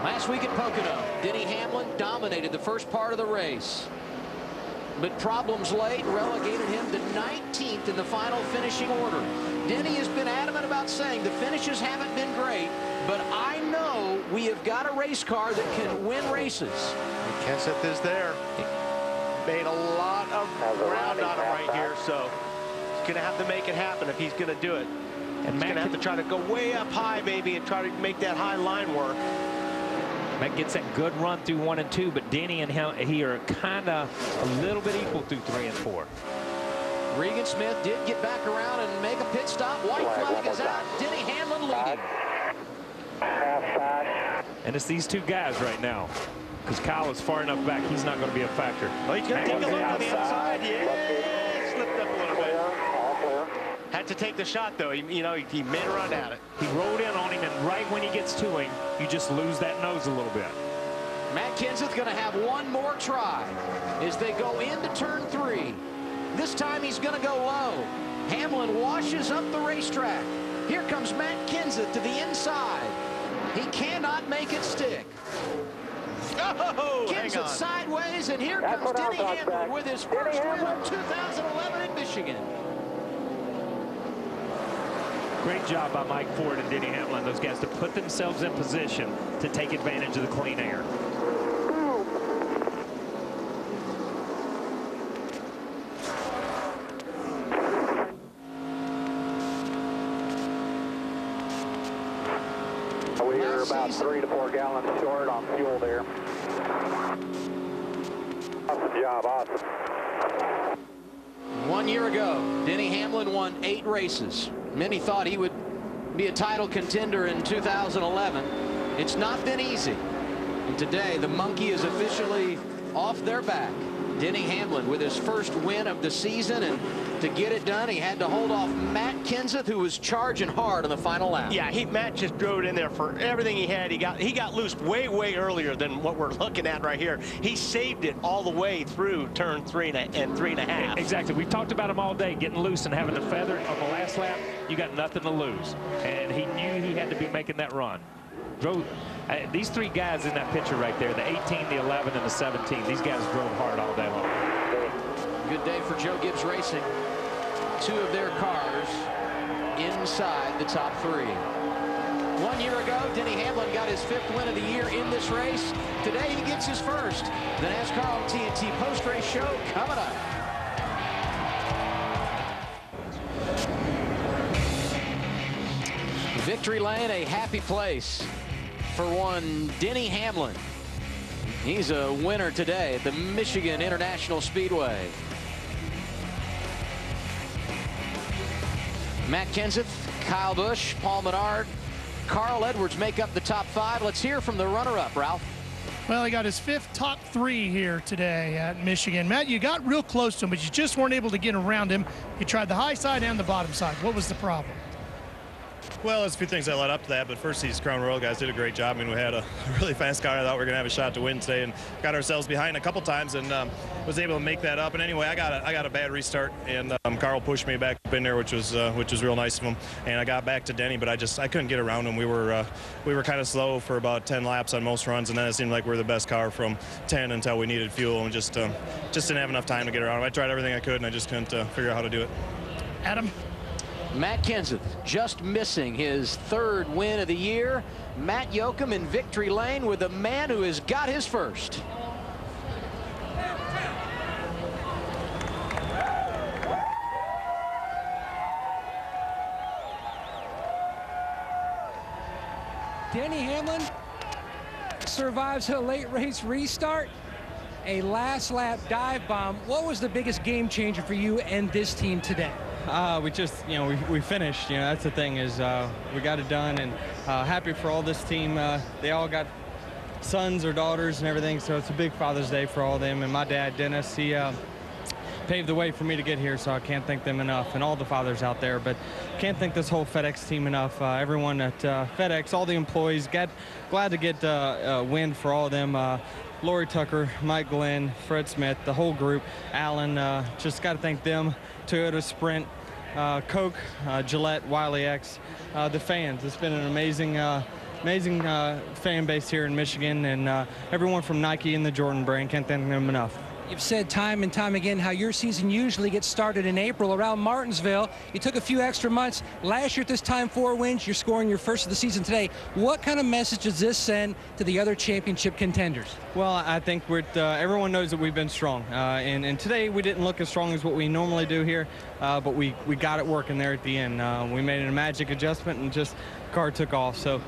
Last week at Pocono, Denny Hamlin dominated the first part of the race. But problems late relegated him to 19th in the final finishing order. Denny has been adamant about saying the finishes haven't been great, but I know we have got a race car that can win races. And Kenseth is there. Made a lot of ground on him right here, so he's going to have to make it happen if he's going to do it. And he's going to have to try to go way up high, maybe, and try to make that high line work. Matt gets that good run through 1 and 2, but Denny and he are kind of a little bit equal through 3 and 4. Regan Smith did get back around and make a pit stop. White flag is out. Denny Hamlin leading. And it's these two guys right now, because Kyle is far enough back, he's not going to be a factor. Well, he's going to take a look on the outside. Yeah, slipped up a little bit. Had to take the shot, though. He made a run at it. He rolled in on him, and right when he gets to him, you just lose that nose a little bit. Matt Kenseth going to have one more try as they go into turn 3. This time he's going to go low. Hamlin washes up the racetrack. Here comes Matt Kenseth to the inside. He cannot make it stick. Oh, Kenseth sideways, and here comes Denny Hamlin with his first win of 2011 in Michigan. Great job by Mike Ford and Denny Hamlin, those guys, to put themselves in position to take advantage of the clean air. We are about 3 to 4 gallons short on fuel there. Awesome job, awesome. 1 year ago, Denny Hamlin won 8 races. Many thought he would be a title contender in 2011. It's not been easy. And today, the monkey is officially off their back. Denny Hamlin with his first win of the season, and to get it done, he had to hold off Matt Kenseth, who was charging hard on the final lap. Yeah, Matt just drove it in there for everything he had. He got loose way earlier than what we're looking at right here. He saved it all the way through turn 3 and 3.5. Exactly. We've talked about him all day, getting loose and having to feather on the last lap. You got nothing to lose, and he knew he had to be making that run. These 3 guys in that picture right there, the 18, the 11, and the 17, these guys drove hard all day long. Good day for Joe Gibbs Racing. 2 of their cars inside the top 3. 1 year ago, Denny Hamlin got his 5th win of the year in this race. Today, he gets his first. The NASCAR on TNT post-race show coming up. Victory Lane, a happy place for one Denny Hamlin. He's a winner today at the Michigan International Speedway. Matt Kenseth, Kyle Busch, Paul Menard, Carl Edwards make up the top 5. Let's hear from the runner-up, Ralph. Well, he got his 5th top 3 here today at Michigan. Matt, you got real close to him, but you just weren't able to get around him. You tried the high side and the bottom side. What was the problem? Well, there's a few things that led up to that, but first, these Crown Royal guys did a great job. I mean, we had a really fast car. I thought we were going to have a shot to win today, and got ourselves behind a couple times, and was able to make that up. And anyway, I got a bad restart, and Carl pushed me back up in there, which was real nice of him. And I got back to Denny, but I couldn't get around him. We were kind of slow for about 10 laps on most runs, and then it seemed like we were the best car from 10 until we needed fuel, and just didn't have enough time to get around him. I tried everything I could, and I just couldn't figure out how to do it. Adam? Matt Kenseth just missing his 3rd win of the year. Matt Yoakum in victory lane with a man who has got his first. Denny Hamlin survives a late race restart, a last lap dive bomb. What was the biggest game changer for you and this team today? We just, we finished. That's the thing, is we got it done, and happy for all this team. They all got sons or daughters and everything, so it's a big Father's Day for all of them. And my dad, Dennis, he paved the way for me to get here, so I can't thank them enough, and all the fathers out there. But can't thank this whole FedEx team enough. Everyone at FedEx, all the employees, glad to get a win for all of them. Lori Tucker, Mike Glenn, Fred Smith, the whole group, Alan, just got to thank them. Toyota Sprint, Coke, Gillette, Wiley X, the fans. It's been an amazing amazing fan base here in Michigan, and everyone from Nike and the Jordan brand. Can't thank them enough. You've said time and time again how your season usually gets started in April around Martinsville. You took a few extra months. Last year at this time, 4 wins. You're scoring your first of the season today. What kind of message does this send to the other championship contenders? Well, I think everyone knows that we've been strong. And today we didn't look as strong as what we normally do here, but we got it working there at the end. We made a magic adjustment and just car took off. So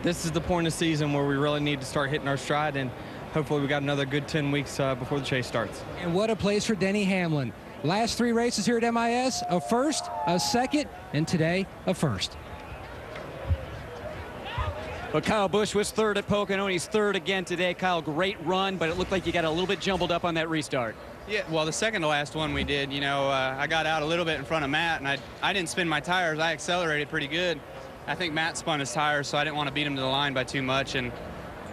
this is the point of the season where we really need to start hitting our stride, and hopefully we got another good 10 weeks before the chase starts. And what a place for Denny Hamlin. Last 3 races here at MIS, a first, a second, and today a first. But Kyle Busch was third at Pocono, and he's third again today. Kyle, great run, but it looked like you got a little bit jumbled up on that restart. Yeah, well, the second to last one we did, you know, I got out a little bit in front of Matt, and I didn't spin my tires. I accelerated pretty good. I think Matt spun his tires, so I didn't want to beat him to the line by too much. And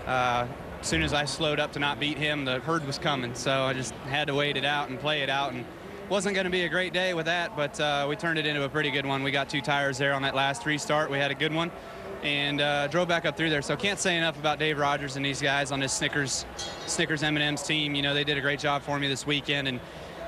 as soon as I slowed up to not beat him, the herd was coming. So I just had to wait it out and play it out. And wasn't going to be a great day with that, but we turned it into a pretty good one. We got 2 tires there on that last restart. We had a good one and drove back up through there. So can't say enough about Dave Rogers and these guys on this Snickers M&M's team. You know, they did a great job for me this weekend. And,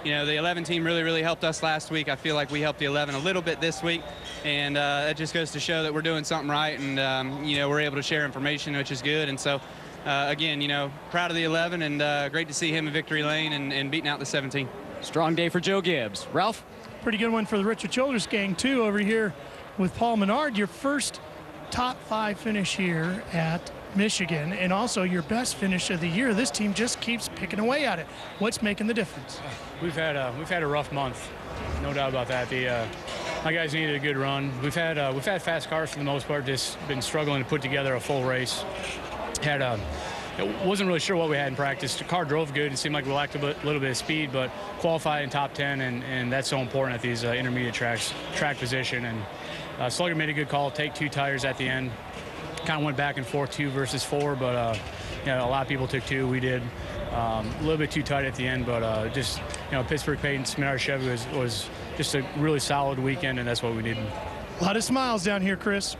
you know, the 11 team really helped us last week. I feel like we helped the 11 a little bit this week. And it just goes to show that we're doing something right. And, you know, we're able to share information, which is good. And so, again, you know, proud of the 11 and great to see him in victory lane and beating out the 17. Strong day for Joe Gibbs. Ralph? Pretty good one for the Richard Childress gang, too, over here with Paul Menard. Your first top 5 finish here at Michigan, and also your best finish of the year. This team just keeps picking away at it. What's making the difference? We've had a rough month, no doubt about that. My guys needed a good run. We've had fast cars for the most part. Just been struggling to put together a full race. Wasn't really sure what we had in practice. The car drove good. It seemed like we lacked a little bit of speed, but qualified in top 10, and that's so important at these intermediate track position. And Slugger made a good call, take 2 tires at the end. Kind of went back and forth, 2 versus 4, but you know, a lot of people took 2. We did a little bit too tight at the end, but just, you know, Pittsburgh Peyton Sminar Chevy was just a really solid weekend, and that's what we needed. A lot of smiles down here, Chris.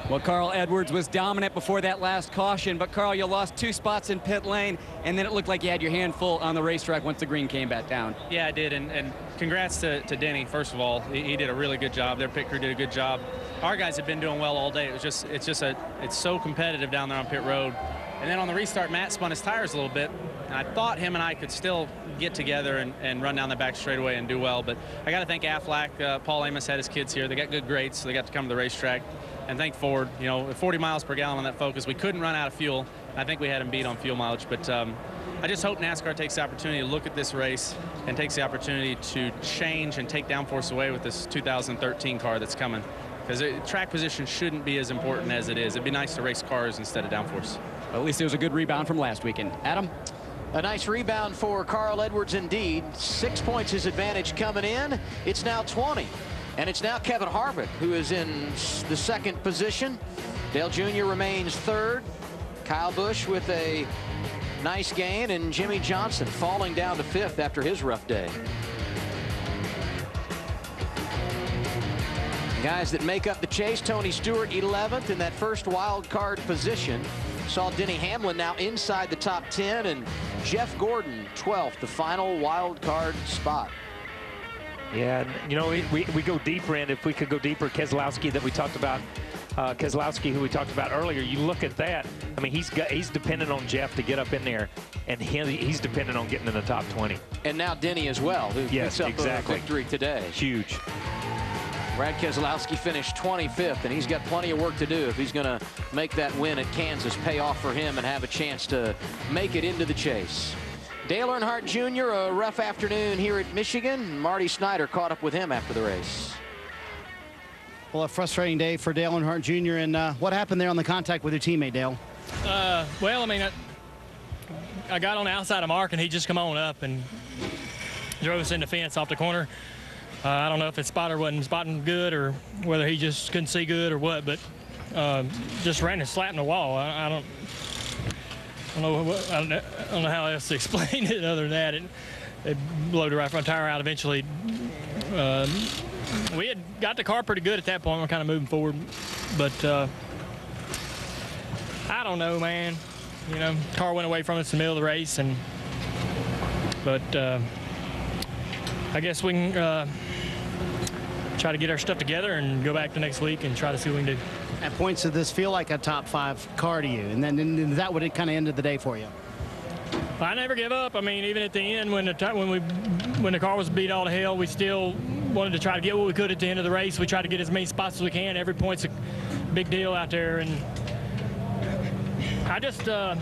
Well, Carl Edwards was dominant before that last caution, but Carl, you lost 2 spots in pit lane, and then it looked like you had your hand full on the racetrack once the green came back down. Yeah, I did, and congrats to Denny, first of all. He did a really good job. Their pit crew did a good job. Our guys have been doing well all day. It's so competitive down there on pit road. And then on the restart, Matt spun his tires a little bit. And I thought him and I could still get together and run down the back straightaway and do well. But I got to thank Aflac. Paul Amos had his kids here. They got good grades, so they got to come to the racetrack. And thank Ford. You know, 40 miles per gallon on that Focus. We couldn't run out of fuel. I think we had him beat on fuel mileage. But I just hope NASCAR takes the opportunity to look at this race and takes the opportunity to change and take downforce away with this 2013 car that's coming. Because track position shouldn't be as important as it is. It'd be nice to race cars instead of downforce. Well, at least it was a good rebound from last weekend. Adam? A nice rebound for Carl Edwards indeed. 6 points his advantage coming in. It's now 20. And it's now Kevin Harvick who is in the 2nd position. Dale Jr. remains 3rd. Kyle Busch with a nice gain, and Jimmy Johnson falling down to 5th after his rough day. Guys that make up the chase, Tony Stewart 11th in that first wild card position. Saw Denny Hamlin now inside the top 10, and Jeff Gordon 12th, the final wild card spot. Yeah, and, you know, we go deeper, and if we could go deeper, Keselowski that we talked about, Keselowski who we talked about earlier, you look at that. I mean, he's dependent on Jeff to get up in there, and he's dependent on getting in the top 20. And now Denny as well, who picks up a victory today. Huge. Brad Keselowski finished 25th, and he's got plenty of work to do if he's going to make that win at Kansas pay off for him and have a chance to make it into the chase. Dale Earnhardt Jr., a rough afternoon here at Michigan. Marty Snyder caught up with him after the race. Well, a frustrating day for Dale Earnhardt Jr. And what happened there on the contact with your teammate, Dale? Well, I mean, I got on the outside of Mark, and he just come on up and drove us in the fence off the corner. I don't know if his spotter wasn't spotting good or whether he just couldn't see good or what, but just ran and slapped in the wall. I don't know how else to explain it other than that. It blew the right front tire out eventually. We had got the car pretty good at that point. We're kind of moving forward, but I don't know, man. You know, car went away from us in the middle of the race, but I guess we can try to get our stuff together and go back the next week and try to see what we can do. At points, did this feel like a top 5 car to you? And then is that what it kind of ended the day for you? I never give up. I mean, even at the end, when the car was beat all to hell, we still wanted to try to get what we could at the end of the race. We tried to get as many spots as we can. Every point's a big deal out there, and I just I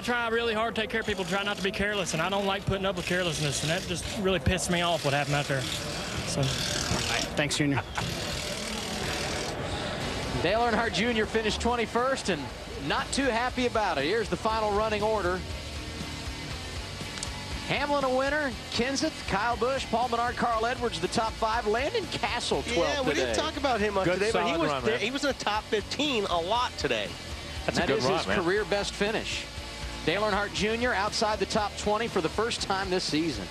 try really hard to take care of people, try not to be careless, and I don't like putting up with carelessness, and that just really pissed me off what happened out there. So, thanks, Junior. Dale Earnhardt Jr. finished 21st and not too happy about it. Here's the final running order. Hamlin a winner, Kenseth, Kyle Busch, Paul Menard, Carl Edwards, the top 5. Landon Castle 12th Yeah, we didn't talk about him today, but he was in the top 15 a lot today. That is his career best finish. Dale Earnhardt Jr. outside the top 20 for the first time this season.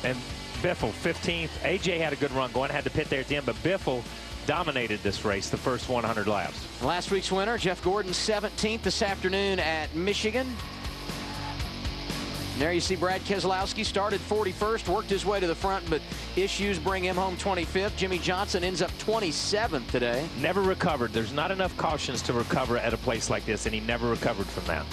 And Biffle 15th. AJ had a good run going, had to pit there at the end, but Biffle dominated this race the first 100 laps. Last week's winner, Jeff Gordon, 17th this afternoon at Michigan. And there you see Brad Keselowski started 41st, worked his way to the front, but issues bring him home 25th. Jimmy Johnson ends up 27th today. Never recovered. There's not enough cautions to recover at a place like this, and he never recovered from that.